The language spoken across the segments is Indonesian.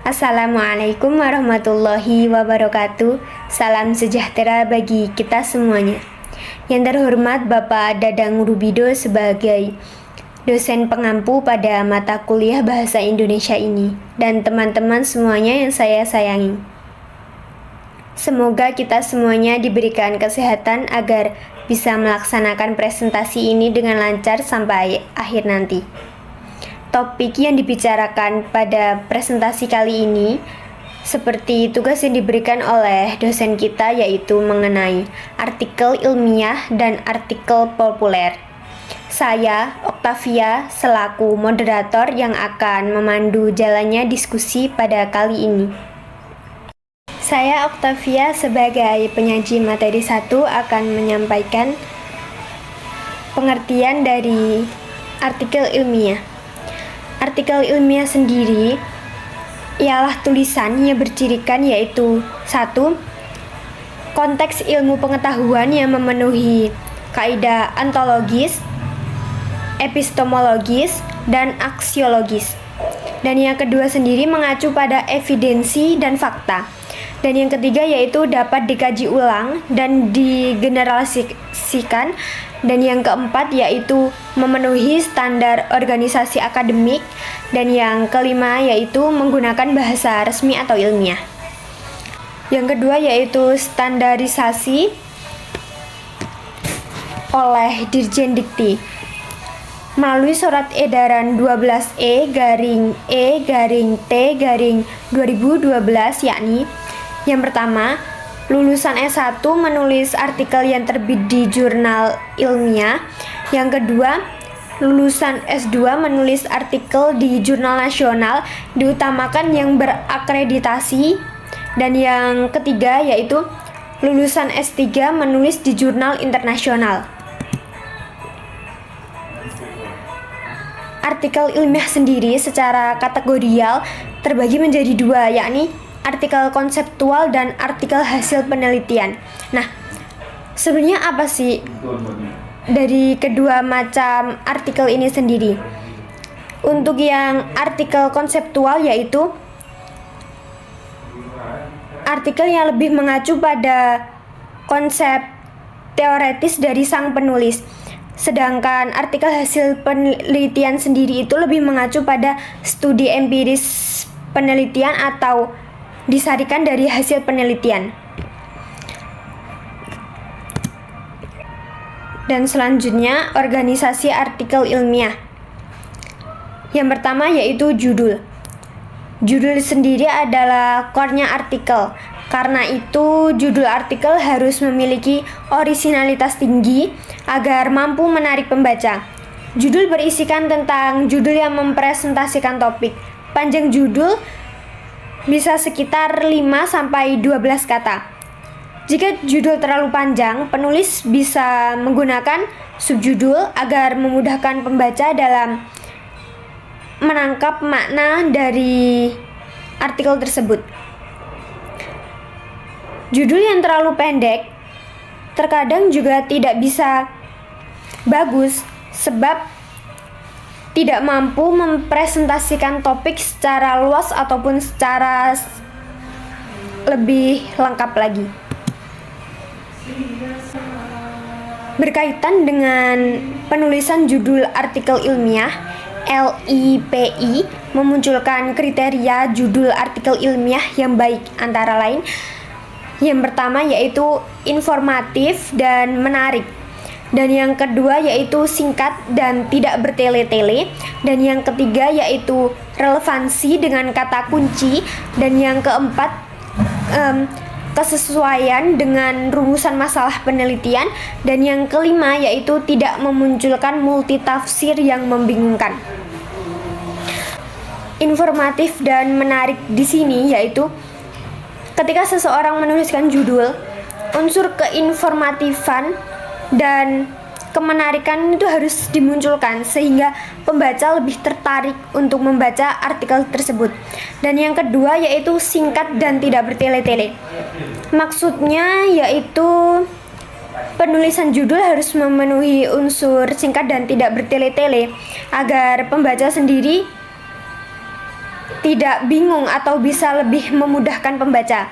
Assalamualaikum warahmatullahi wabarakatuh. Salam sejahtera bagi kita semuanya. Yang terhormat Bapak Dadang Rubido sebagai dosen pengampu pada mata kuliah Bahasa Indonesia ini, dan teman-teman semuanya yang saya sayangi. Semoga kita semuanya diberikan kesehatan agar bisa melaksanakan presentasi ini dengan lancar sampai akhir nanti. Topik yang dibicarakan pada presentasi kali ini seperti tugas yang diberikan oleh dosen kita, yaitu mengenai artikel ilmiah dan artikel populer. Saya, Octavia, selaku moderator yang akan memandu jalannya diskusi pada kali ini. Saya, Octavia, sebagai penyaji materi 1 akan menyampaikan pengertian dari artikel ilmiah. Artikel ilmiah sendiri ialah tulisan yang bercirikan, yaitu 1. Konteks ilmu pengetahuan yang memenuhi kaidah ontologis, epistemologis, dan aksiologis. Dan yang kedua sendiri mengacu pada evidensi dan fakta. Dan yang ketiga yaitu dapat dikaji ulang dan digeneralisasikan. Dan yang keempat yaitu memenuhi standar organisasi akademik. Dan yang kelima yaitu menggunakan bahasa resmi atau ilmiah. Yang kedua yaitu standarisasi oleh Dirjen Dikti melalui surat edaran 12E/E/T/2012, yakni yang pertama, lulusan S1 menulis artikel yang terbit di jurnal ilmiah. Yang kedua, lulusan S2 menulis artikel di jurnal nasional, diutamakan yang berakreditasi. Dan yang ketiga yaitu lulusan S3 menulis di jurnal internasional. Artikel ilmiah sendiri secara kategorial terbagi menjadi dua, yakni artikel konseptual dan artikel hasil penelitian. Nah, sebenarnya apa sih dari kedua macam artikel ini sendiri? Untuk yang artikel konseptual yaitu artikel yang lebih mengacu pada konsep teoretis dari sang penulis. Sedangkan artikel hasil penelitian sendiri itu lebih mengacu pada studi empiris penelitian atau disarikan dari hasil penelitian. Dan selanjutnya, organisasi artikel ilmiah. Yang pertama yaitu judul. Judul sendiri adalah core-nya artikel. Karena itu, judul artikel harus memiliki orisinalitas tinggi agar mampu menarik pembaca. Judul berisikan tentang judul yang mempresentasikan topik. Panjang judul bisa sekitar 5-12 kata. Jika judul terlalu panjang, penulis bisa menggunakan subjudul agar memudahkan pembaca dalam menangkap makna dari artikel tersebut. Judul yang terlalu pendek terkadang juga tidak bisa bagus sebab tidak mampu mempresentasikan topik secara luas ataupun secara lebih lengkap lagi. Berkaitan dengan penulisan judul artikel ilmiah, LIPI memunculkan kriteria judul artikel ilmiah yang baik, antara lain yang pertama yaitu informatif dan menarik. Dan yang kedua yaitu singkat dan tidak bertele-tele. Dan yang ketiga yaitu relevansi dengan kata kunci. Dan yang keempat kesesuaian dengan rumusan masalah penelitian. Dan yang kelima yaitu tidak memunculkan multitafsir yang membingungkan. Informatif dan menarik di sini yaitu ketika seseorang menuliskan judul, unsur keinformatifan dan kemenarikan itu harus dimunculkan sehingga pembaca lebih tertarik untuk membaca artikel tersebut. Dan yang kedua yaitu singkat dan tidak bertele-tele. Maksudnya yaitu penulisan judul harus memenuhi unsur singkat dan tidak bertele-tele agar pembaca sendiri tidak bingung atau bisa lebih memudahkan pembaca.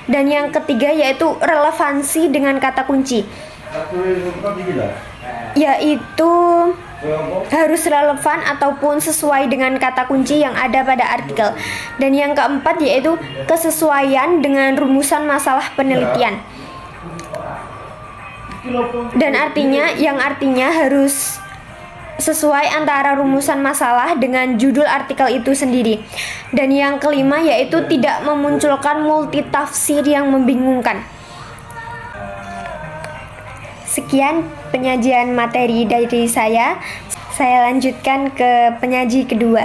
Dan yang ketiga yaitu relevansi dengan kata kunci, yaitu harus relevan ataupun sesuai dengan kata kunci yang ada pada artikel. Dan yang keempat yaitu kesesuaian dengan rumusan masalah penelitian. Dan artinya harus sesuai antara rumusan masalah dengan judul artikel itu sendiri. Dan yang kelima yaitu tidak memunculkan multitafsir yang membingungkan. Sekian penyajian materi dari saya. Saya lanjutkan ke penyaji kedua.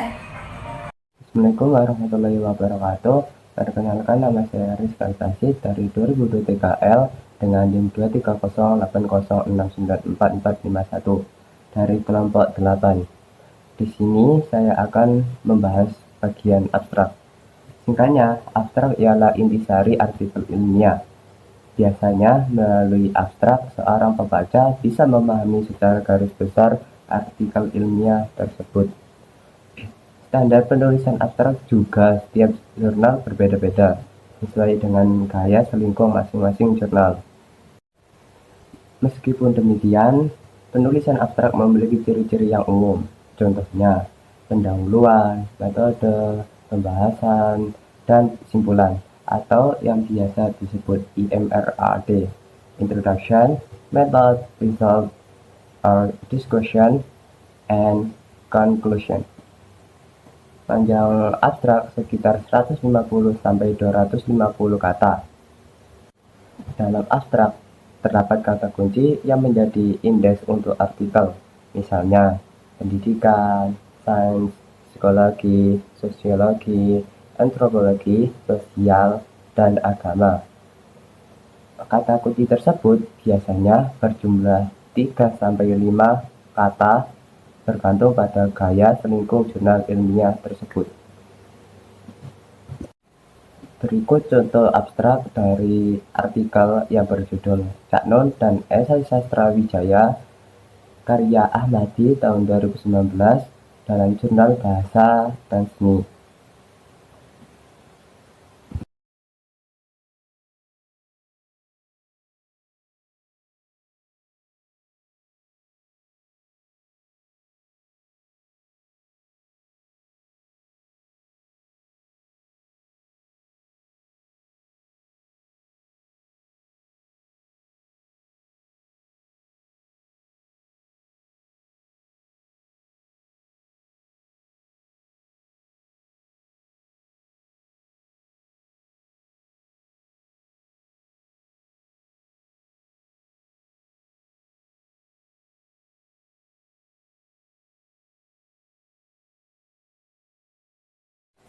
Assalamualaikum warahmatullahi wabarakatuh. Perkenalkan, nama saya Rizky Altasid dari 2002 TKL dengan NIM 23080694451 dari kelompok 8. Di sini saya akan membahas bagian abstrak. Singkatnya, abstrak ialah intisari artikel ilmiah. Biasanya melalui abstrak, seorang pembaca bisa memahami secara garis besar artikel ilmiah tersebut. Standar penulisan abstrak juga setiap jurnal berbeda-beda, sesuai dengan gaya selingkuh masing-masing jurnal. Meskipun demikian, penulisan abstrak memiliki ciri-ciri yang umum, contohnya pendahuluan, metode, pembahasan, dan kesimpulan, atau yang biasa disebut IMRAD, Introduction, Method, Result, Discussion, and Conclusion. Panjang abstrak sekitar 150-250 kata. Dalam abstrak, terdapat kata kunci yang menjadi indeks untuk artikel, misalnya pendidikan, sains, psikologi, sosiologi, antropologi, sosial, dan agama. Kata kunci tersebut biasanya berjumlah 3-5 kata, bergantung pada gaya selingkuh jurnal ilmiah tersebut. Berikut contoh abstrak dari artikel yang berjudul Cak Nun dan Esai Sastra Wijaya karya Ahmadi tahun 2019 dalam jurnal Bahasa dan Seni.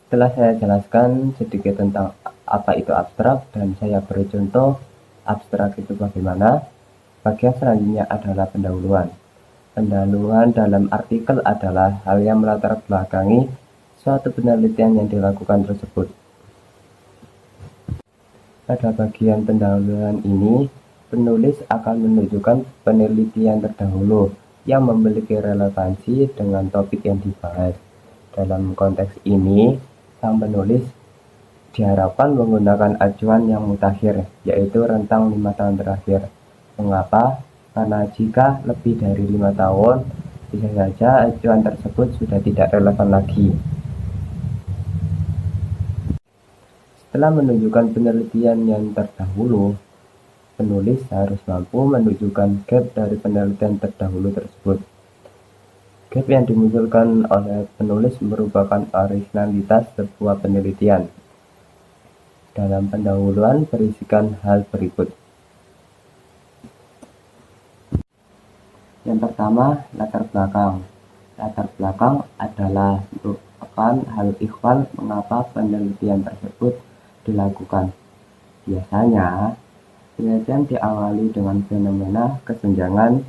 Setelah saya jelaskan sedikit tentang apa itu abstrak dan saya beri contoh abstrak itu bagaimana, bagian selanjutnya adalah pendahuluan. Pendahuluan dalam artikel adalah hal yang melatar belakangi suatu penelitian yang dilakukan tersebut. Pada bagian pendahuluan ini, penulis akan menunjukkan penelitian terdahulu yang memiliki relevansi dengan topik yang dibahas. Dalam konteks ini, sang penulis diharapkan menggunakan acuan yang mutakhir, yaitu rentang 5 tahun terakhir. Mengapa? Karena jika lebih dari 5 tahun, bisa saja acuan tersebut sudah tidak relevan lagi. Setelah menunjukkan penelitian yang terdahulu, penulis harus mampu menunjukkan gap dari penelitian terdahulu tersebut. Gap yang dimunculkan oleh penulis merupakan originalitas sebuah penelitian. Dalam pendahuluan berisikan hal berikut. Yang pertama, latar belakang. Latar belakang adalah merupakan hal ikhwal mengapa penelitian tersebut dilakukan. Biasanya, penelitian diawali dengan fenomena kesenjangan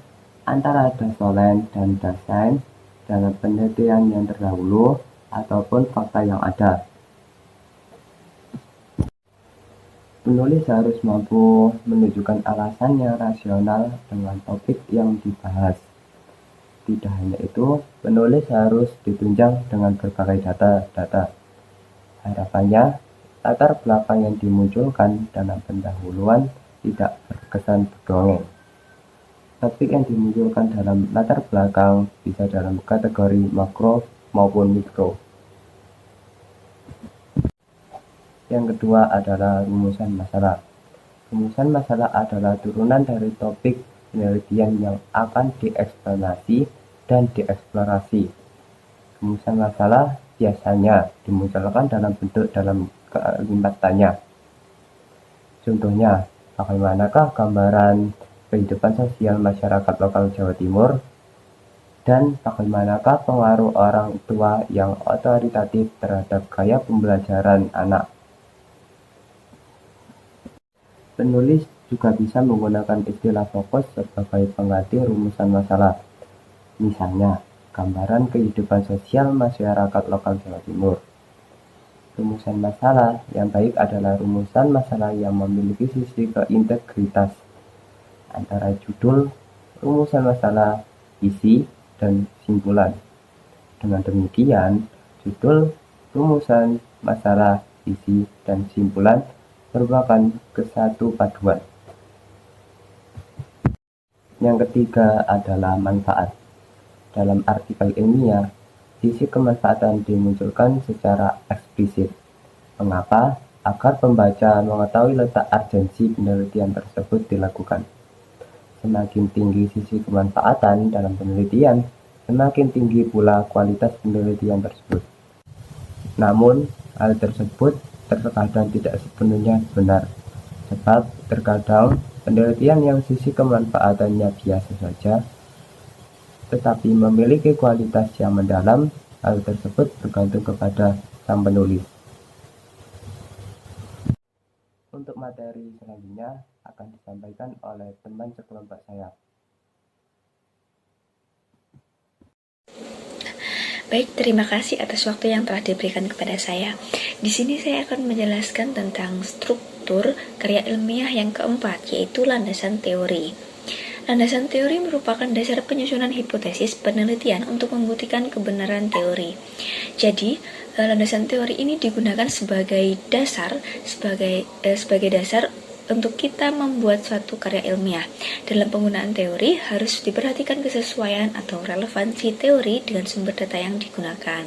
antara dasolen dan dasain dalam penelitian yang terdahulu ataupun fakta yang ada. Penulis harus mampu menunjukkan alasan yang rasional dengan topik yang dibahas. Tidak hanya itu, penulis harus ditunjang dengan berbagai data. Harapannya, latar belakang yang dimunculkan dalam pendahuluan tidak berkesan berdongeng. Topik yang dimunculkan dalam latar belakang bisa dalam kategori makro maupun mikro. Yang kedua adalah rumusan masalah. Rumusan masalah adalah turunan dari topik penelitian yang akan dieksplanasi dan dieksplorasi. Rumusan masalah biasanya dimunculkan dalam bentuk dalam kalimat tanya. Contohnya, bagaimanakah gambaran kehidupan sosial masyarakat lokal Jawa Timur? Dan bagaimanakah pengaruh orang tua yang otoritatif terhadap gaya pembelajaran anak? Penulis juga bisa menggunakan istilah fokus sebagai pengganti rumusan masalah. Misalnya, gambaran kehidupan sosial masyarakat lokal Jawa Timur. Rumusan masalah yang baik adalah rumusan masalah yang memiliki sisi keintegritas antara judul, rumusan masalah, isi, dan simpulan. Dengan demikian, judul, rumusan masalah, isi, dan simpulan merupakan kesatu paduan. Yang ketiga adalah manfaat. Dalam artikel ilmiah, sisi kemanfaatan dimunculkan secara eksplisit. Mengapa? Agar pembaca mengetahui letak urgensi penelitian tersebut dilakukan. Semakin tinggi sisi kemanfaatan dalam penelitian, semakin tinggi pula kualitas penelitian tersebut. Namun, hal tersebut terkadang tidak sepenuhnya benar, sebab terkadang penelitian yang sisi kemanfaatannya biasa saja tetapi memiliki kualitas yang mendalam. Hal tersebut bergantung kepada sang penulis. Untuk materi selanjutnya akan disampaikan oleh teman sekelompok saya. Baik, terima kasih atas waktu yang telah diberikan kepada saya. Di sini saya akan menjelaskan tentang struktur karya ilmiah yang keempat, yaitu landasan teori. Landasan teori merupakan dasar penyusunan hipotesis penelitian untuk membuktikan kebenaran teori. Jadi, landasan teori ini digunakan sebagai dasar untuk kita membuat suatu karya ilmiah. Dalam penggunaan teori harus diperhatikan kesesuaian atau relevansi teori dengan sumber data yang digunakan.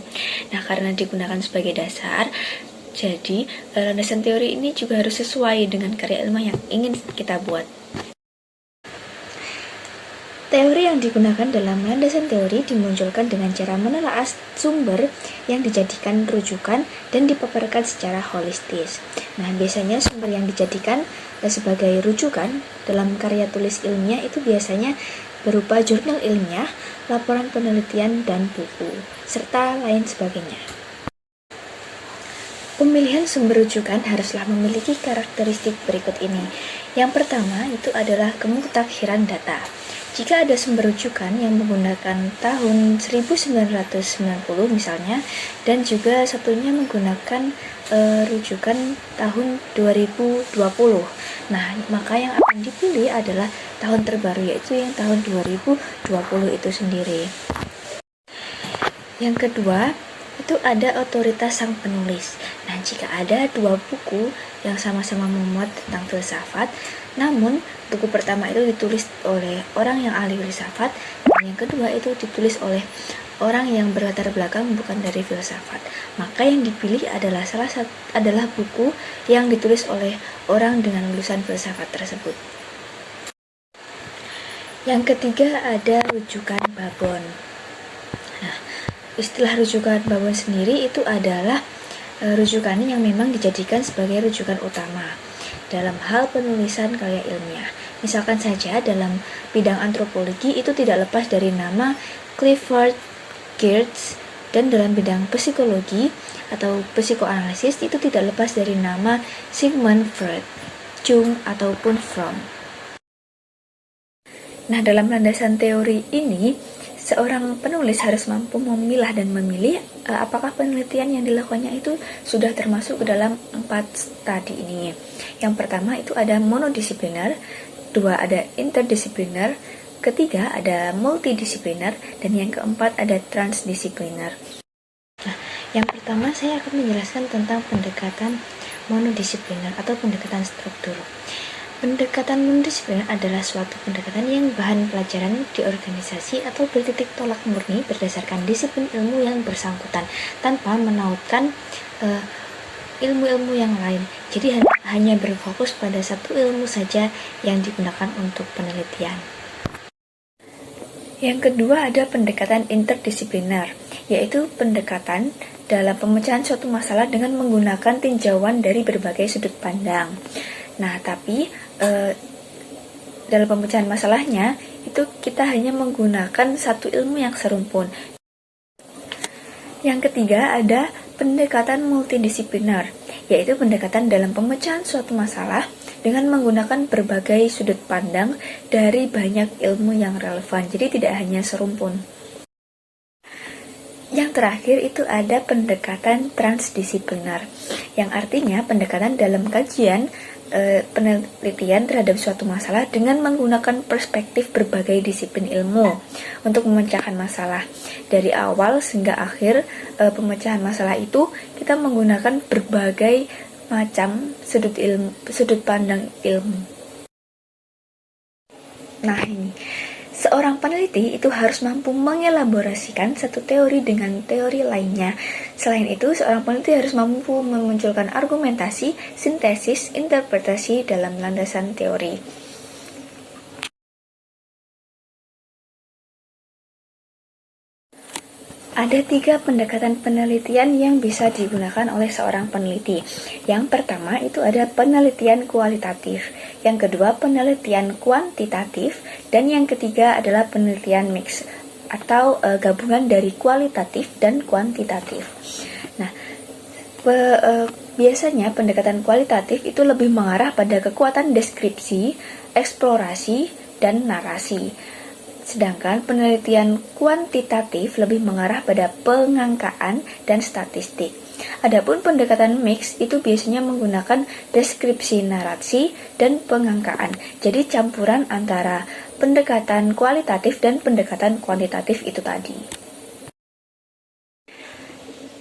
Nah, karena digunakan sebagai dasar, jadi landasan teori ini juga harus sesuai dengan karya ilmiah yang ingin kita buat. Teori yang digunakan dalam landasan teori dimunculkan dengan cara menelaah sumber yang dijadikan rujukan dan dipaparkan secara holistis. Nah, biasanya sumber yang dijadikan sebagai rujukan dalam karya tulis ilmiah itu biasanya berupa jurnal ilmiah, laporan penelitian, dan buku, serta lain sebagainya. Pemilihan sumber rujukan haruslah memiliki karakteristik berikut ini. Yang pertama itu adalah kemutakhiran data. Jika ada sumber rujukan yang menggunakan tahun 1990 misalnya, dan juga satunya menggunakan rujukan tahun 2020. Nah, maka yang akan dipilih adalah tahun terbaru, yaitu yang tahun 2020 itu sendiri. Yang kedua, itu ada otoritas sang penulis. Nah, jika ada dua buku yang sama-sama memuat tentang filsafat, namun buku pertama itu ditulis oleh orang yang ahli filsafat, dan yang kedua itu ditulis oleh orang yang berlatar belakang bukan dari filsafat, maka yang dipilih adalah adalah buku yang ditulis oleh orang dengan lulusan filsafat tersebut. Yang ketiga ada rujukan babon. Nah, istilah rujukan babon sendiri itu adalah rujukan yang memang dijadikan sebagai rujukan utama dalam hal penulisan karya ilmiah. Misalkan saja dalam bidang antropologi itu tidak lepas dari nama Clifford Geertz, dan dalam bidang psikologi atau psikoanalisis itu tidak lepas dari nama Sigmund Freud, Jung, ataupun Fromm. Nah, dalam landasan teori ini, seorang penulis harus mampu memilah dan memilih apakah penelitian yang dilakukannya itu sudah termasuk ke dalam 4 tadi ini. Yang pertama itu ada monodisipliner, 2 ada interdisipliner, ketiga ada multidisipliner, dan yang keempat ada transdisipliner. Nah, Yang pertama, saya akan menjelaskan tentang pendekatan monodisipliner atau pendekatan struktur. Pendekatan monodisipliner adalah suatu pendekatan yang bahan pelajaran di organisasi atau bertitik tolak murni berdasarkan disiplin ilmu yang bersangkutan tanpa menautkan ilmu-ilmu yang lain. Jadi hanya berfokus pada satu ilmu saja yang digunakan untuk penelitian. Yang kedua ada pendekatan interdisipliner, yaitu pendekatan dalam pemecahan suatu masalah dengan menggunakan tinjauan dari berbagai sudut pandang. Nah, tapi dalam pemecahan masalahnya itu kita hanya menggunakan satu ilmu yang serumpun. Yang ketiga ada pendekatan multidisipliner, yaitu pendekatan dalam pemecahan suatu masalah dengan menggunakan berbagai sudut pandang dari banyak ilmu yang relevan, jadi tidak hanya serumpun. Yang terakhir itu ada pendekatan transdisipliner, yang artinya pendekatan dalam kajian penelitian terhadap suatu masalah dengan menggunakan perspektif berbagai disiplin ilmu untuk memecahkan masalah. Dari awal hingga akhir pemecahan masalah itu kita menggunakan berbagai macam sudut pandang ilmu. Nah, ini seorang peneliti itu harus mampu mengelaborasikan satu teori dengan teori lainnya. Selain itu, seorang peneliti harus mampu memunculkan argumentasi, sintesis, interpretasi dalam landasan teori. Ada 3 pendekatan penelitian yang bisa digunakan oleh seorang peneliti. Yang pertama itu ada penelitian kualitatif, yang kedua penelitian kuantitatif, dan yang ketiga adalah penelitian mix atau gabungan dari kualitatif dan kuantitatif. Nah, biasanya pendekatan kualitatif itu lebih mengarah pada kekuatan deskripsi, eksplorasi, dan narasi. Sedangkan penelitian kuantitatif lebih mengarah pada pengangkaan dan statistik. Adapun pendekatan mix itu biasanya menggunakan deskripsi narasi dan pengangkaan. Jadi campuran antara pendekatan kualitatif dan pendekatan kuantitatif itu tadi.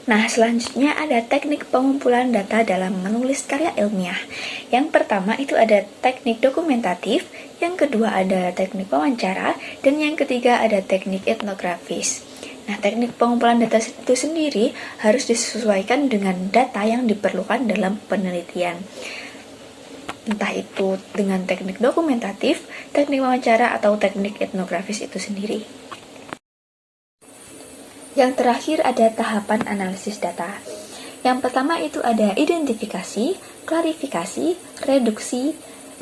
Nah, selanjutnya ada teknik pengumpulan data dalam menulis karya ilmiah. Yang pertama itu ada teknik dokumentatif, yang kedua ada teknik wawancara, dan yang ketiga ada teknik etnografis. Nah, teknik pengumpulan data itu sendiri harus disesuaikan dengan data yang diperlukan dalam penelitian. Entah itu dengan teknik dokumentatif, teknik wawancara, atau teknik etnografis itu sendiri. Yang terakhir ada tahapan analisis data. Yang pertama itu ada identifikasi, klarifikasi, reduksi,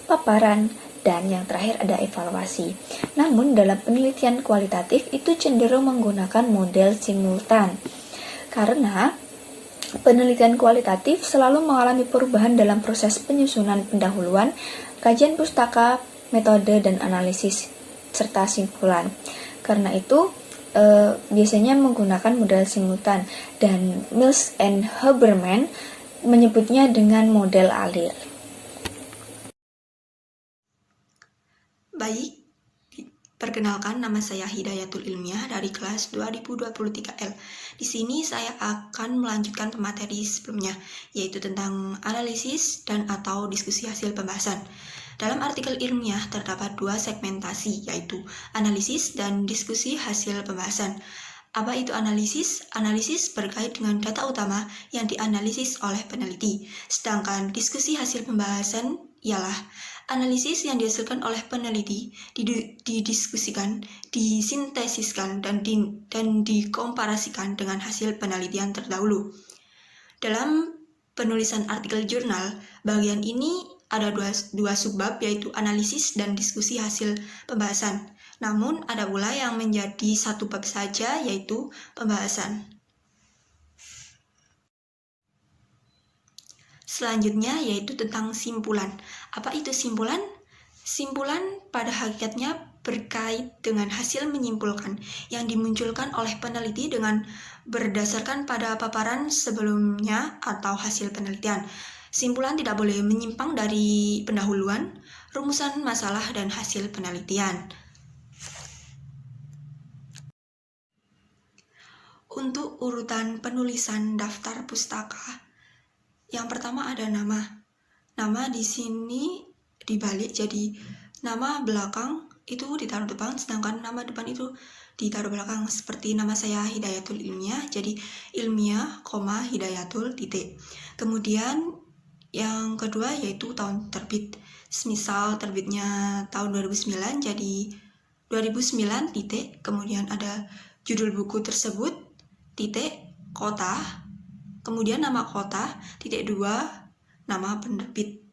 paparan, dan yang terakhir ada evaluasi. Namun dalam penelitian kualitatif itu cenderung menggunakan model simultan. Karena penelitian kualitatif selalu mengalami perubahan dalam proses penyusunan pendahuluan, kajian pustaka, metode, dan analisis, serta simpulan. Karena itu, biasanya menggunakan model simultan, dan Mills and Huberman menyebutnya dengan model alir. Baik, perkenalkan nama saya Hidayatul Ilmiah dari kelas 2023L. Di sini saya akan melanjutkan pemateri sebelumnya, yaitu tentang analisis dan atau diskusi hasil pembahasan. Dalam artikel ilmiah terdapat 2 segmentasi, yaitu analisis dan diskusi hasil pembahasan. Apa itu analisis? Analisis berkait dengan data utama yang dianalisis oleh peneliti. Sedangkan diskusi hasil pembahasan ialah analisis yang dihasilkan oleh peneliti, didiskusikan, disintesiskan, dan dikomparasikan dengan hasil penelitian terdahulu. Dalam penulisan artikel jurnal, bagian ini ada dua subbab, yaitu analisis dan diskusi hasil pembahasan. Namun ada pula yang menjadi satu bab saja, yaitu pembahasan. Selanjutnya yaitu tentang simpulan. Apa itu simpulan? Simpulan pada hakikatnya berkait dengan hasil menyimpulkan yang dimunculkan oleh peneliti dengan berdasarkan pada paparan sebelumnya atau hasil penelitian. Simpulan tidak boleh menyimpang dari pendahuluan, rumusan masalah, dan hasil penelitian. Untuk urutan penulisan daftar pustaka, yang pertama ada nama. Nama di sini dibalik, jadi nama belakang itu ditaruh depan, sedangkan nama depan itu ditaruh belakang. Seperti nama saya Hidayatul Ilmiah, jadi ilmiah, Hidayatul, titik. Kemudian yang kedua yaitu tahun terbit. Misal terbitnya tahun 2009, jadi 2009 titik, kemudian ada judul buku tersebut, titik, kota, kemudian nama kota, titik 2, nama penerbit.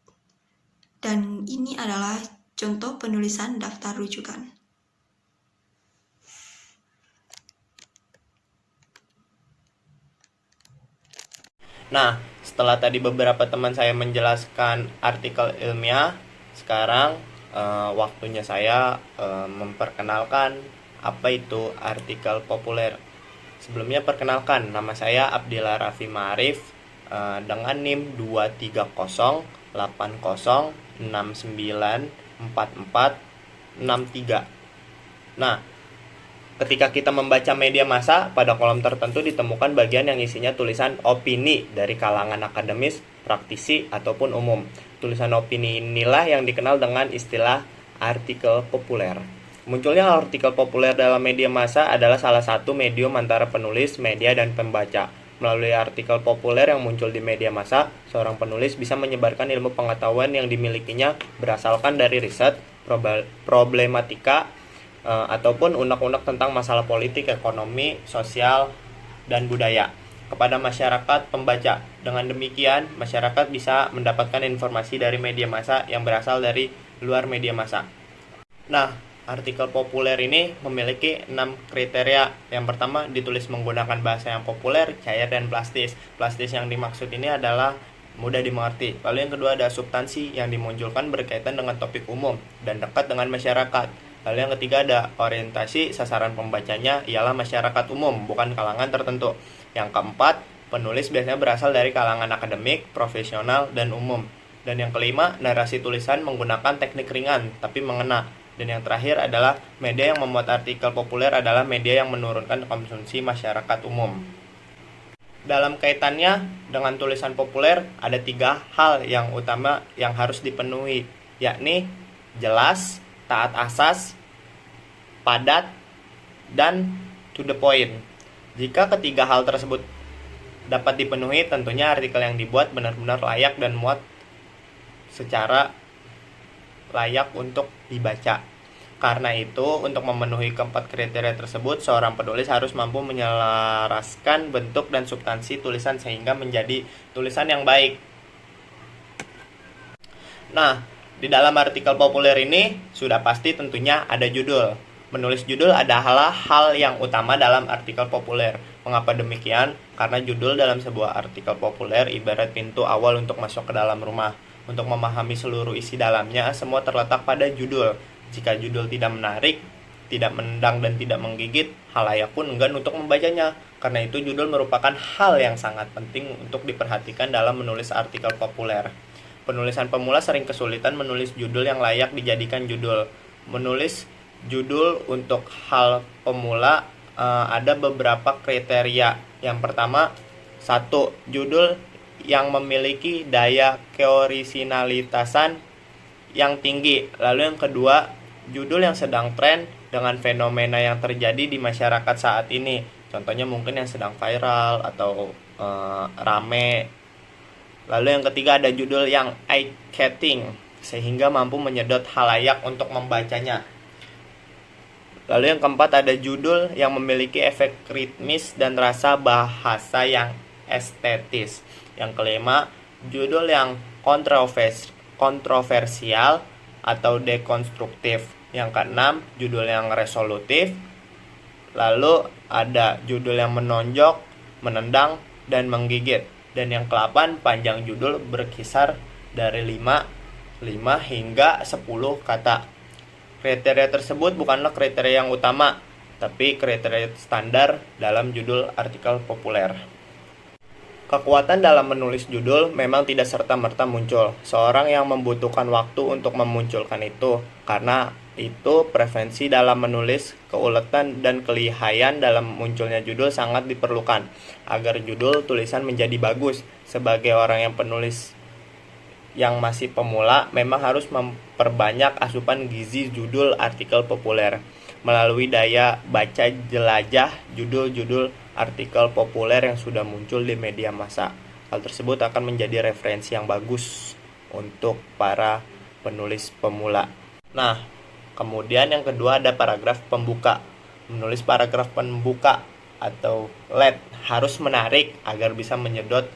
Dan ini adalah contoh penulisan daftar rujukan. Nah, setelah tadi beberapa teman saya menjelaskan artikel ilmiah, sekarang waktunya saya memperkenalkan apa itu artikel populer. Sebelumnya perkenalkan, nama saya Abdillah Raffi Ma'arif dengan NIM 23080694463. Nah, ketika kita membaca media massa, pada kolom tertentu ditemukan bagian yang isinya tulisan opini dari kalangan akademis, praktisi, ataupun umum. Tulisan opini inilah yang dikenal dengan istilah artikel populer. Munculnya artikel populer dalam media massa adalah salah satu medium antara penulis, media, dan pembaca. Melalui artikel populer yang muncul di media massa, seorang penulis bisa menyebarkan ilmu pengetahuan yang dimilikinya berasalkan dari riset, problematika, ataupun unek-unek tentang masalah politik, ekonomi, sosial, dan budaya kepada masyarakat pembaca. Dengan demikian, masyarakat bisa mendapatkan informasi dari media massa yang berasal dari luar media massa. Nah, artikel populer ini memiliki 6 kriteria. Yang pertama, ditulis menggunakan bahasa yang populer, cair, dan plastis. Plastis yang dimaksud ini adalah mudah dimengerti. Lalu yang kedua, ada substansi yang dimunculkan berkaitan dengan topik umum dan dekat dengan masyarakat. Lalu yang ketiga, ada orientasi sasaran pembacanya ialah masyarakat umum, bukan kalangan tertentu. Yang keempat, penulis biasanya berasal dari kalangan akademik, profesional, dan umum. Dan yang kelima, narasi tulisan menggunakan teknik ringan tapi mengena. Dan yang terakhir adalah media yang membuat artikel populer adalah media yang menurunkan konsumsi masyarakat umum. Dalam kaitannya dengan tulisan populer, ada 3 hal yang utama yang harus dipenuhi, yakni jelas, taat asas, padat, dan to the point. Jika ketiga hal tersebut dapat dipenuhi, tentunya artikel yang dibuat benar-benar layak dan muat secara layak untuk dibaca. Karena itu, untuk memenuhi keempat kriteria tersebut, seorang penulis harus mampu menyelaraskan bentuk dan substansi tulisan sehingga menjadi tulisan yang baik. Nah, di dalam artikel populer ini sudah pasti tentunya ada judul. Menulis judul adalah hal yang utama dalam artikel populer. Mengapa demikian? Karena judul dalam sebuah artikel populer ibarat pintu awal untuk masuk ke dalam rumah. Untuk memahami seluruh isi dalamnya, semua terletak pada judul. Jika judul tidak menarik, tidak menendang, dan tidak menggigit, halayak pun enggan untuk membacanya. Karena itu judul merupakan hal yang sangat penting untuk diperhatikan dalam menulis artikel populer. Penulisan pemula sering kesulitan menulis judul yang layak dijadikan judul. Menulis judul untuk hal pemula ada beberapa kriteria. Yang pertama, 1. Judul yang memiliki daya keorisinalitasan yang tinggi. Lalu yang kedua, judul yang sedang tren dengan fenomena yang terjadi di masyarakat saat ini. Contohnya mungkin yang sedang viral atau rame. Lalu yang ketiga, ada judul yang eye-catching sehingga mampu menyedot halayak untuk membacanya. Lalu yang keempat, ada judul yang memiliki efek ritmis dan rasa bahasa yang estetis. Yang kelima, judul yang kontroversial atau dekonstruktif. Yang keenam, judul yang resolutif. Lalu ada judul yang menonjok, menendang, dan menggigit. Dan yang ke-8, panjang judul berkisar dari 5 hingga 10 kata. Kriteria tersebut bukanlah kriteria yang utama, tapi kriteria standar dalam judul artikel populer. Kekuatan dalam menulis judul memang tidak serta-merta muncul. Seorang yang membutuhkan waktu untuk memunculkan itu, karena itu preferensi dalam menulis, keuletan dan kelihayan dalam munculnya judul sangat diperlukan agar judul tulisan menjadi bagus. Sebagai orang yang penulis yang masih pemula, memang harus memperbanyak asupan gizi judul artikel populer melalui daya baca jelajah judul-judul artikel populer yang sudah muncul di media massa. Hal tersebut akan menjadi referensi yang bagus untuk para penulis pemula. Nah, kemudian yang kedua ada paragraf pembuka. Menulis paragraf pembuka atau lead harus menarik agar bisa menyedot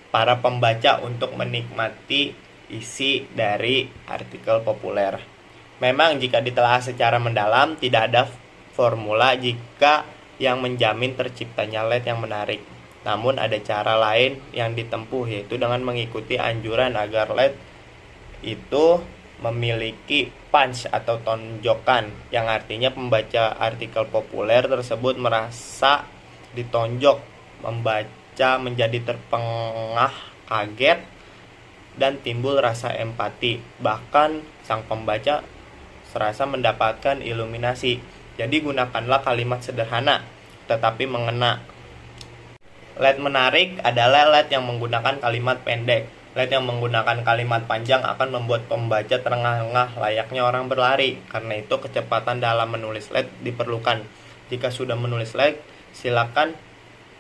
para pembaca untuk menikmati isi dari artikel populer. Memang jika ditelaah secara mendalam, tidak ada formula jika yang menjamin terciptanya lead yang menarik. Namun ada cara lain yang ditempuh, yaitu dengan mengikuti anjuran agar lead itu memiliki punch atau tonjokan, yang artinya pembaca artikel populer tersebut merasa ditonjok, membaca menjadi terpengah, kaget, dan timbul rasa empati. Bahkan sang pembaca serasa mendapatkan iluminasi. Jadi gunakanlah kalimat sederhana tetapi mengena. Lead menarik adalah lead yang menggunakan kalimat pendek. Lead yang menggunakan kalimat panjang akan membuat pembaca terengah-engah layaknya orang berlari. Karena itu kecepatan dalam menulis lead diperlukan. Jika sudah menulis lead, silakan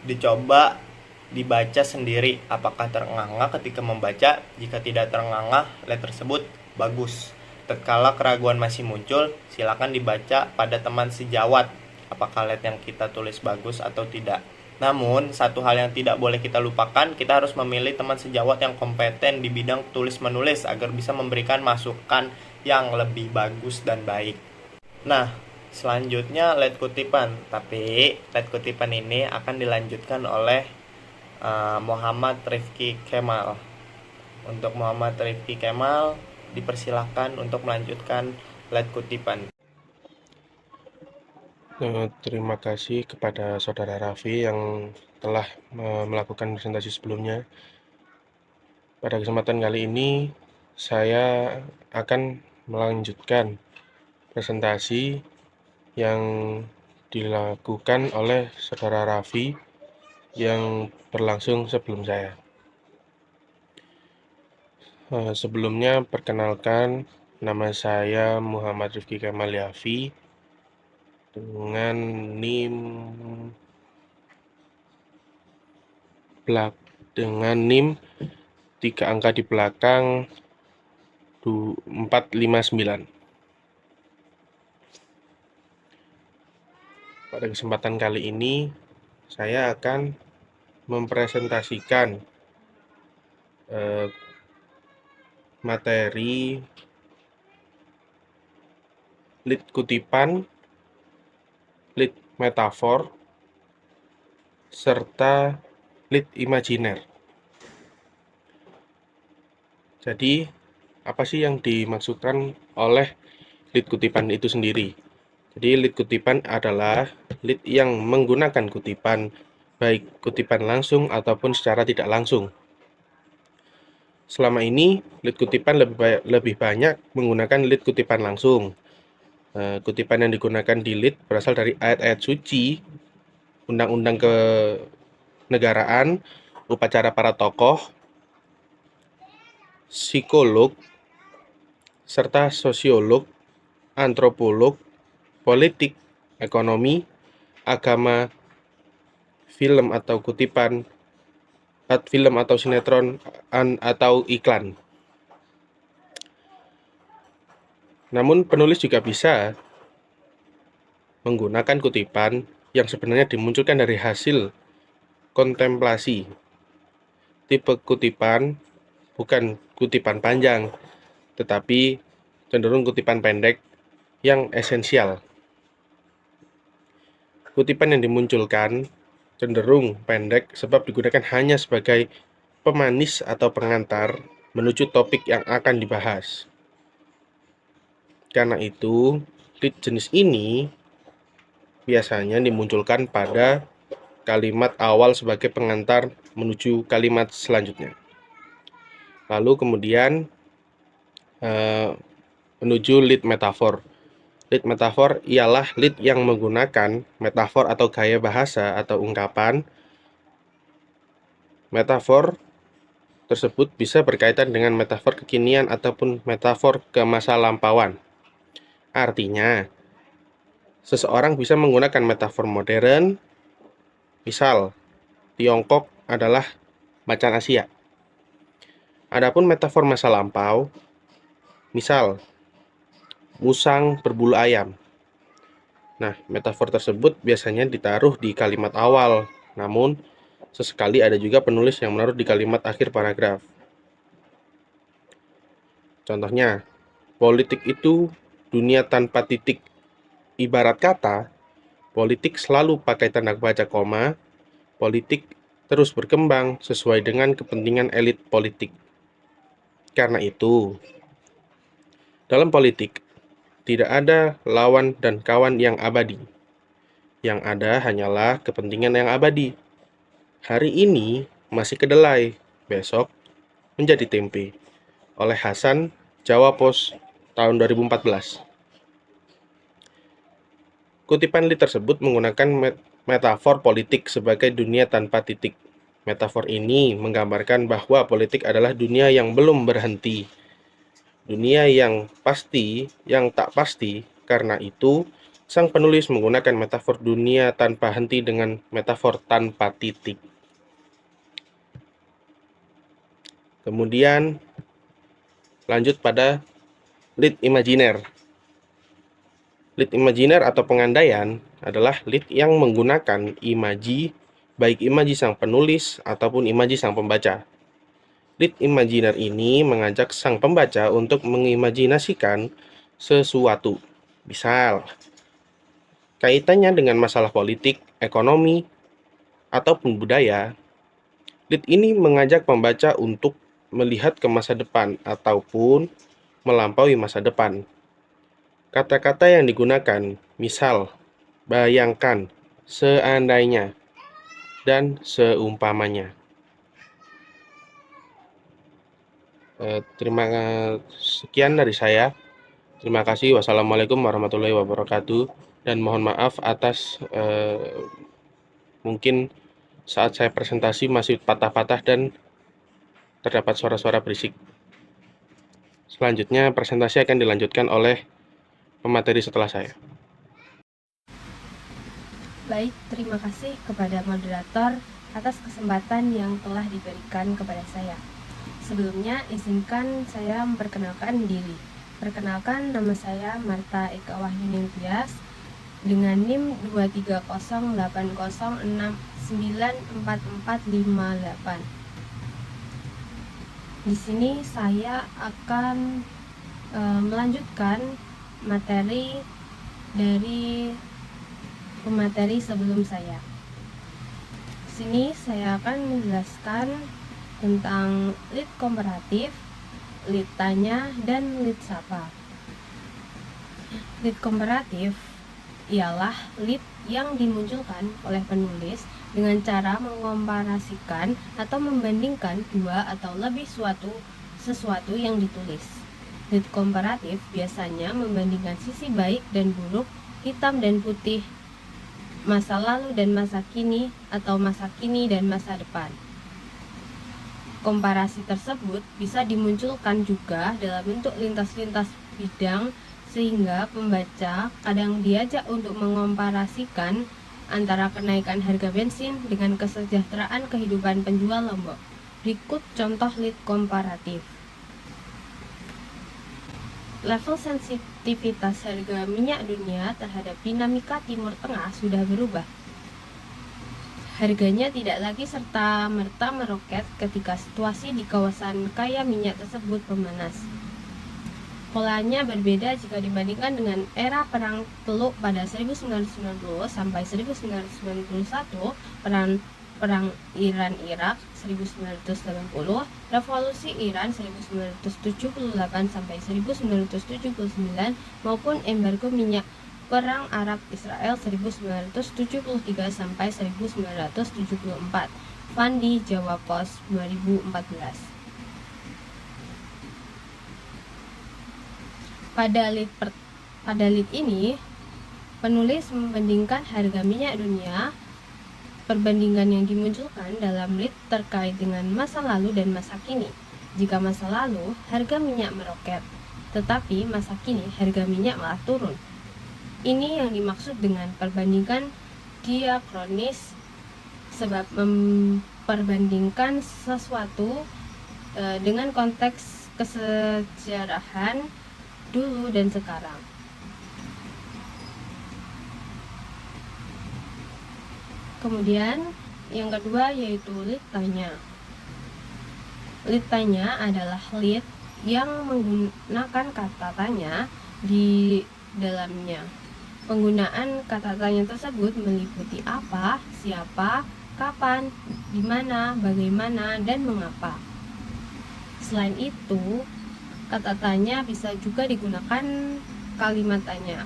dicoba dibaca sendiri apakah terengah-engah ketika membaca. Jika tidak terengah-engah, lead tersebut bagus. Tatkala keraguan masih muncul, silakan dibaca pada teman sejawat apakah lead yang kita tulis bagus atau tidak. Namun, satu hal yang tidak boleh kita lupakan, kita harus memilih teman sejawat yang kompeten di bidang tulis-menulis agar bisa memberikan masukan yang lebih bagus dan baik. Nah, selanjutnya lead kutipan. Tapi lead kutipan ini akan dilanjutkan oleh Muhammad Rifki Kemal. Untuk Muhammad Rifki Kemal dipersilahkan untuk melanjutkan lead kutipan. Terima kasih kepada Saudara Raffi yang telah melakukan presentasi sebelumnya. Pada kesempatan kali ini, saya akan melanjutkan presentasi yang dilakukan oleh Saudara Raffi yang berlangsung sebelum saya. Sebelumnya, perkenalkan, nama saya Muhammad Rifki Kemal Yafi dengan NIM 3 angka di belakang 459. Pada kesempatan kali ini saya akan mempresentasikan materi lead kutipan, lead metafor, serta lead imajiner. Jadi, apa sih yang dimaksudkan oleh lead kutipan itu sendiri? Jadi, lead kutipan adalah lead yang menggunakan kutipan, baik kutipan langsung ataupun secara tidak langsung. Selama ini, lead kutipan lebih banyak menggunakan lead kutipan langsung. Kutipan yang digunakan di lead berasal dari ayat-ayat suci, undang-undang kenegaraan, upacara para tokoh, psikolog, serta sosiolog, antropolog, politik, ekonomi, agama, film atau kutipan, film atau sinetron, atau iklan. Namun penulis juga bisa menggunakan kutipan yang sebenarnya dimunculkan dari hasil kontemplasi. Tipe kutipan bukan kutipan panjang, tetapi cenderung kutipan pendek yang esensial. Kutipan yang dimunculkan cenderung pendek sebab digunakan hanya sebagai pemanis atau pengantar menuju topik yang akan dibahas. Karena itu, lead jenis ini biasanya dimunculkan pada kalimat awal sebagai pengantar menuju kalimat selanjutnya. Lalu kemudian menuju lead metafor. Lead metafor ialah lead yang menggunakan metafor atau gaya bahasa atau ungkapan. Metafor tersebut bisa berkaitan dengan metafor kekinian ataupun metafor ke masa lampauan. Artinya, seseorang bisa menggunakan metafor modern, misal, Tiongkok adalah macan Asia. Adapun metafor masa lampau, misal, musang berbulu ayam. Nah, metafor tersebut biasanya ditaruh di kalimat awal, namun sesekali ada juga penulis yang menaruh di kalimat akhir paragraf. Contohnya, politik itu dunia tanpa titik. Ibarat kata, politik selalu pakai tanda baca koma, politik terus berkembang sesuai dengan kepentingan elit politik. Karena itu, dalam politik, tidak ada lawan dan kawan yang abadi. Yang ada hanyalah kepentingan yang abadi. Hari ini masih kedelai, besok menjadi tempe. Oleh Hasan, Jawa Pos, tahun 2014. Kutipan lead tersebut menggunakan metafor politik sebagai dunia tanpa titik. Metafor ini menggambarkan bahwa politik adalah dunia yang belum berhenti. Dunia yang pasti, yang tak pasti. Karena itu, sang penulis menggunakan metafor dunia tanpa henti dengan metafor tanpa titik. Kemudian, lanjut pada lead imajiner. Lead imajiner atau pengandaian adalah lead yang menggunakan imaji, baik imaji sang penulis ataupun imaji sang pembaca. Lead imajiner ini mengajak sang pembaca untuk mengimajinasikan sesuatu. Misal, kaitannya dengan masalah politik, ekonomi, ataupun budaya. Lead ini mengajak pembaca untuk melihat ke masa depan ataupun melampaui masa depan. Kata-kata yang digunakan, misal, bayangkan, seandainya, dan seumpamanya. Terima sekian dari saya. Terima kasih. Wassalamualaikum warahmatullahi wabarakatuh. Dan mohon maaf atas mungkin saat saya presentasi masih patah-patah dan terdapat suara-suara berisik. Selanjutnya presentasi akan dilanjutkan oleh pemateri setelah saya. Baik, terima kasih kepada moderator atas kesempatan yang telah diberikan kepada saya. Sebelumnya, izinkan saya memperkenalkan diri. Perkenalkan, nama saya Marta Eka Wahyuni Tias dengan NIM 23080694458. Di sini saya akan melanjutkan materi dari pemateri sebelum saya. Di sini saya akan menjelaskan tentang lead komparatif, lead tanya, dan lead sapa. Lead komparatif ialah lead yang dimunculkan oleh penulis dengan cara mengkomparasikan atau membandingkan dua atau lebih sesuatu yang ditulis. Lead komparatif biasanya membandingkan sisi baik dan buruk, hitam dan putih, masa lalu dan masa kini, atau masa kini dan masa depan. Komparasi tersebut bisa dimunculkan juga dalam bentuk lintas-lintas bidang sehingga pembaca kadang diajak untuk mengkomparasikan antara kenaikan harga bensin dengan kesejahteraan kehidupan penjual Lombok. Berikut contoh lead komparatif. Level sensitivitas harga minyak dunia terhadap dinamika Timur Tengah sudah berubah. Harganya tidak lagi serta-merta meroket ketika situasi di kawasan kaya minyak tersebut memanas. Polanya berbeda jika dibandingkan dengan era Perang Teluk pada 1990 sampai 1991, Perang Iran-Irak 1980, Revolusi Iran 1978 sampai 1979, maupun embargo minyak Perang Arab-Israel 1973 sampai 1974. Fandi, Jawa Pos, 2014. Pada lead ini, penulis membandingkan harga minyak dunia. Perbandingan yang dimunculkan dalam lead terkait dengan masa lalu dan masa kini. Jika masa lalu, harga minyak meroket, tetapi masa kini harga minyak malah turun. Ini yang dimaksud dengan perbandingan diakronis, sebab memperbandingkan sesuatu dengan konteks kesejarahan dulu dan sekarang. Kemudian yang kedua yaitu lead tanya. Lead tanya adalah lead yang menggunakan kata tanya di dalamnya. Penggunaan kata tanya tersebut meliputi apa, siapa, kapan, di mana, bagaimana, dan mengapa. Selain itu, kata tanya bisa juga digunakan kalimat tanya.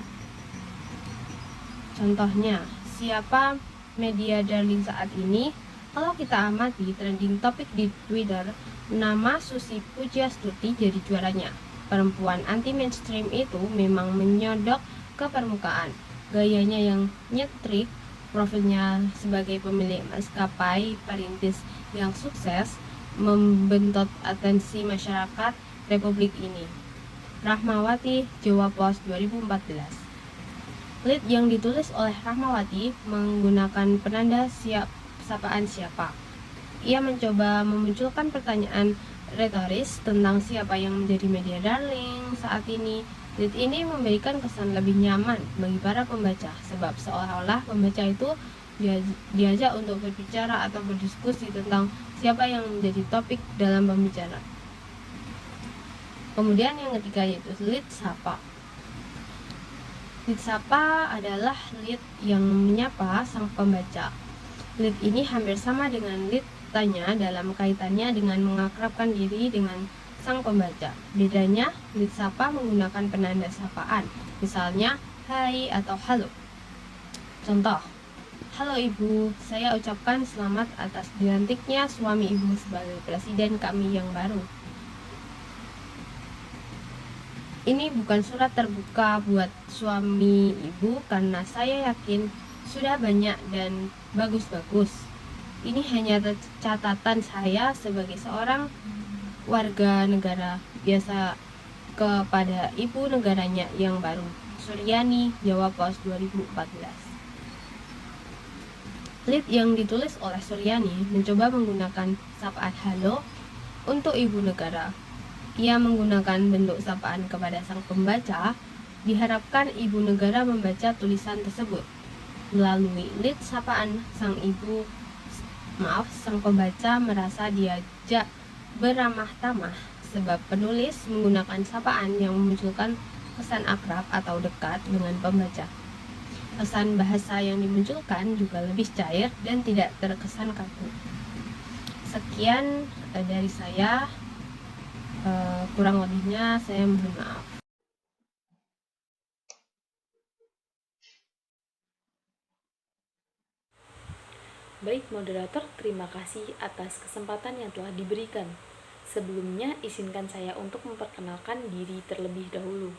Contohnya, siapa media darling saat ini? Kalau kita amati trending topik di Twitter, nama Susi Pujiastuti jadi juaranya. Perempuan anti mainstream itu memang menyodok ke permukaan. Gayanya yang nyentrik, profilnya sebagai pemilik maskapai perintis yang sukses, membentot atensi masyarakat Republik ini. Rahmawati, Jawa Post 2014. Lead yang ditulis oleh Rahmawati menggunakan penanda sapaan siapa. Ia mencoba memunculkan pertanyaan retoris tentang siapa yang menjadi media darling saat ini. Lead ini memberikan kesan lebih nyaman bagi para pembaca, sebab seolah-olah pembaca itu diajak untuk berbicara atau berdiskusi tentang siapa yang menjadi topik dalam pembicaraan. Kemudian yang ketiga yaitu lead sapa. Lead sapa adalah lead yang menyapa sang pembaca. Lead ini hampir sama dengan lead tanya dalam kaitannya dengan mengakrabkan diri dengan sang pembaca. Bedanya, lead sapa menggunakan penanda sapaan, misalnya hai atau halo. Contoh, halo ibu, saya ucapkan selamat atas dilantiknya suami ibu sebagai presiden kami yang baru. Ini bukan surat terbuka buat suami ibu karena saya yakin sudah banyak dan bagus-bagus. Ini hanya catatan saya sebagai seorang warga negara biasa kepada ibu negaranya yang baru. Suryani, Jawa Post 2014. Lead yang ditulis oleh Suryani mencoba menggunakan sapaan halo untuk ibu negara. Ia menggunakan bentuk sapaan kepada sang pembaca. Diharapkan ibu negara membaca tulisan tersebut. Melalui lead sapaan, sang pembaca merasa diajak beramah tamah, sebab penulis menggunakan sapaan yang memunculkan kesan akrab atau dekat dengan pembaca. Kesan bahasa yang dimunculkan juga lebih cair dan tidak terkesan kaku. Sekian dari saya, kurang lebihnya saya mohon maaf. Baik moderator, terima kasih atas kesempatan yang telah diberikan. Sebelumnya, izinkan saya untuk memperkenalkan diri terlebih dahulu.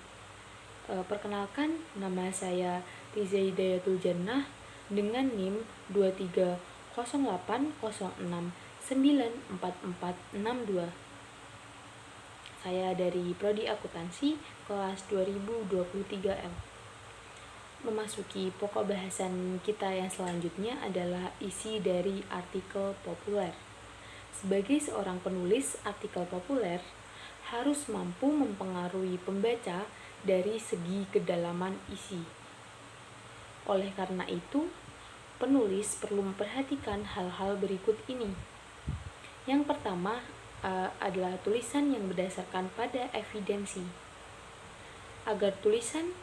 Perkenalkan, nama saya Riza Hidayatul Jannah dengan NIM 23060694462. Saya dari Prodi Akuntansi kelas 2023L. Memasuki pokok bahasan kita yang selanjutnya adalah isi dari artikel populer. Sebagai seorang penulis artikel populer, harus mampu mempengaruhi pembaca dari segi kedalaman isi. Oleh karena itu, penulis perlu memperhatikan hal-hal berikut ini. Yang pertama adalah tulisan yang berdasarkan pada evidensi. Agar tulisan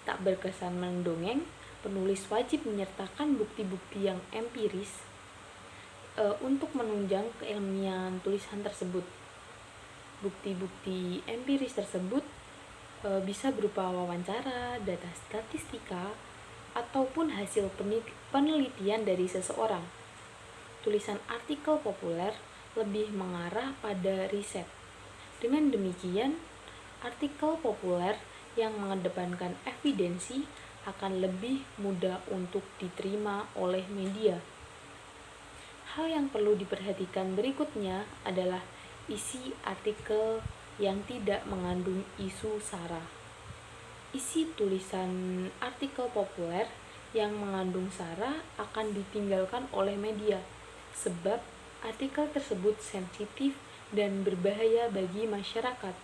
tak berkesan mendongeng, penulis wajib menyertakan bukti-bukti yang empiris untuk menunjang keilmian tulisan tersebut. Bukti-bukti empiris tersebut bisa berupa wawancara, data statistika, ataupun hasil penelitian dari seseorang. Tulisan artikel populer lebih mengarah pada riset. Dengan demikian, artikel populer yang mengedepankan evidensi akan lebih mudah untuk diterima oleh media. Hal yang perlu diperhatikan berikutnya adalah isi artikel yang tidak mengandung isu sara. Isi tulisan artikel populer yang mengandung sara akan ditinggalkan oleh media, sebab artikel tersebut sensitif dan berbahaya bagi masyarakat.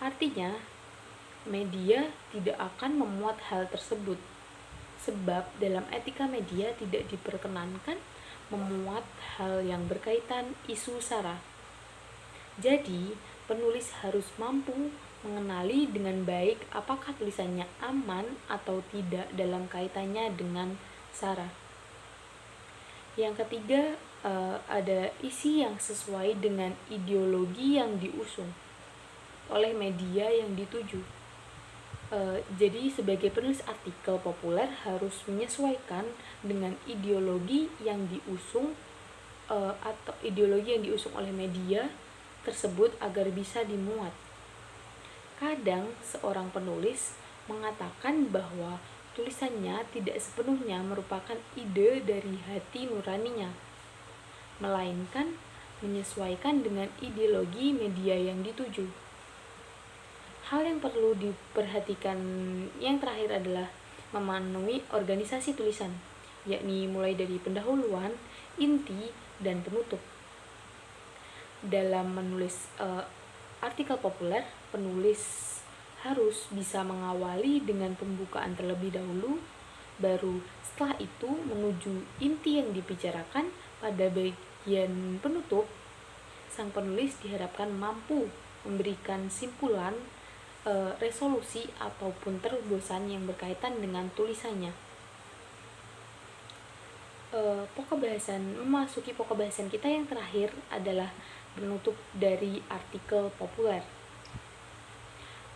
Artinya, media tidak akan memuat hal tersebut, sebab dalam etika media tidak diperkenankan memuat hal yang berkaitan isu sara. Jadi, penulis harus mampu mengenali dengan baik apakah tulisannya aman atau tidak dalam kaitannya dengan sara. Yang ketiga, ada isi yang sesuai dengan ideologi yang diusung oleh media yang dituju. Jadi sebagai penulis artikel populer harus menyesuaikan dengan ideologi yang diusung atau ideologi yang diusung oleh media tersebut agar bisa dimuat. Kadang seorang penulis mengatakan bahwa tulisannya tidak sepenuhnya merupakan ide dari hati nuraninya, melainkan menyesuaikan dengan ideologi media yang dituju. Hal yang perlu diperhatikan yang terakhir adalah memenuhi organisasi tulisan, yakni mulai dari pendahuluan, inti, dan penutup. Dalam menulis artikel populer, penulis harus bisa mengawali dengan pembukaan terlebih dahulu, baru setelah itu menuju inti yang dibicarakan. Pada bagian penutup, sang penulis diharapkan mampu memberikan simpulan, resolusi, ataupun terobosan yang berkaitan dengan tulisannya. Memasuki pokok bahasan kita yang terakhir adalah penutup dari artikel populer.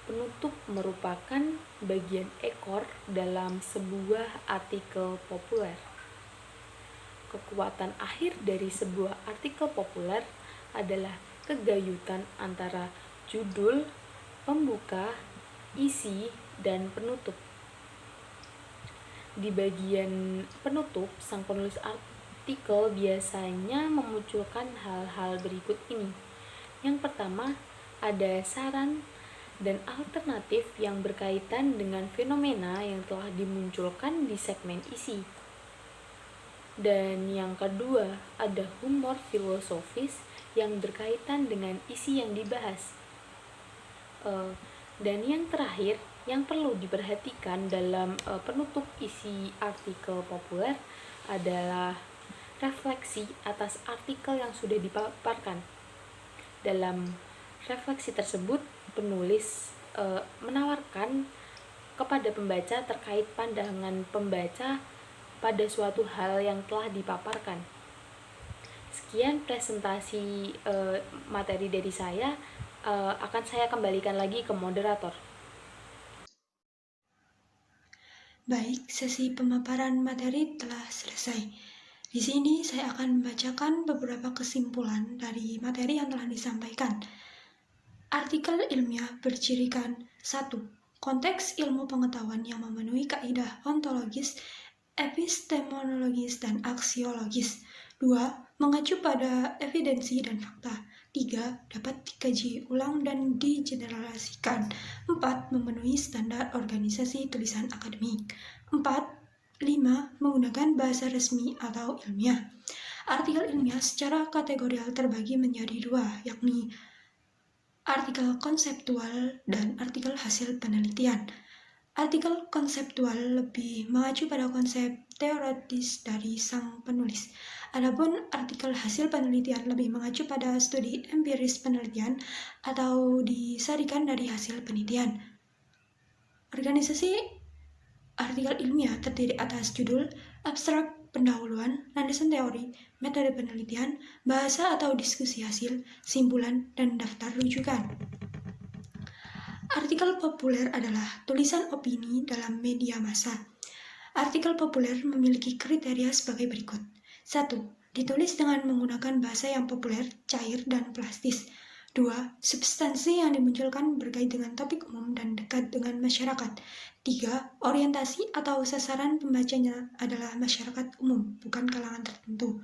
Penutup merupakan bagian ekor dalam sebuah artikel populer. Kekuatan akhir dari sebuah artikel populer adalah kegayutan antara judul, pembuka, isi, dan penutup. Di bagian penutup, sang penulis artikel biasanya memunculkan hal-hal berikut ini. Yang pertama, ada saran dan alternatif yang berkaitan dengan fenomena yang telah dimunculkan di segmen isi. Dan yang kedua, ada humor filosofis yang berkaitan dengan isi yang dibahas. Dan yang terakhir, yang perlu diperhatikan dalam penutup isi artikel populer adalah refleksi atas artikel yang sudah dipaparkan. Dalam refleksi tersebut, penulis menawarkan kepada pembaca terkait pandangan pembaca pada suatu hal yang telah dipaparkan. Sekian presentasi materi dari saya. Akan saya kembalikan lagi ke moderator. Baik, sesi pemaparan materi telah selesai. Di sini saya akan membacakan beberapa kesimpulan dari materi yang telah disampaikan. Artikel ilmiah bercirikan 1. Konteks ilmu pengetahuan yang memenuhi kaidah ontologis, epistemologis, dan aksiologis. 2. Mengacu pada evidensi dan fakta. 3. Dapat dikaji ulang dan digeneralisasikan. 4. Memenuhi standar organisasi tulisan akademik. 5. Menggunakan bahasa resmi atau ilmiah. Artikel ilmiah secara kategorial terbagi menjadi 2, yakni artikel konseptual dan artikel hasil penelitian. Artikel konseptual lebih mengacu pada konsep teoritis dari sang penulis. Adapun artikel hasil penelitian lebih mengacu pada studi empiris penelitian atau disarikan dari hasil penelitian. Organisasi artikel ilmiah terdiri atas judul, abstrak, pendahuluan, landasan teori, metode penelitian, bahasa atau diskusi hasil, simpulan, dan daftar rujukan. Artikel populer adalah tulisan opini dalam media massa. Artikel populer memiliki kriteria sebagai berikut. 1. Ditulis dengan menggunakan bahasa yang populer, cair, dan plastis. 2. 2. Substansi yang dimunculkan berkait dengan topik umum dan dekat dengan masyarakat. 3. Orientasi atau sasaran pembacanya adalah masyarakat umum, bukan kalangan tertentu.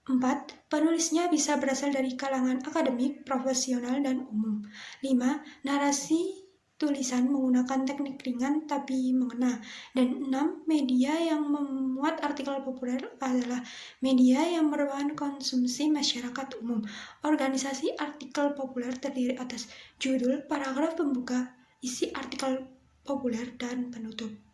4. Penulisnya bisa berasal dari kalangan akademik, profesional, dan umum. 5. Narasi tulisan menggunakan teknik ringan tapi mengena. Dan 6. Media yang memuat artikel populer adalah media yang merupakan konsumsi masyarakat umum. Organisasi artikel populer terdiri atas judul, paragraf pembuka, isi artikel populer, dan penutup.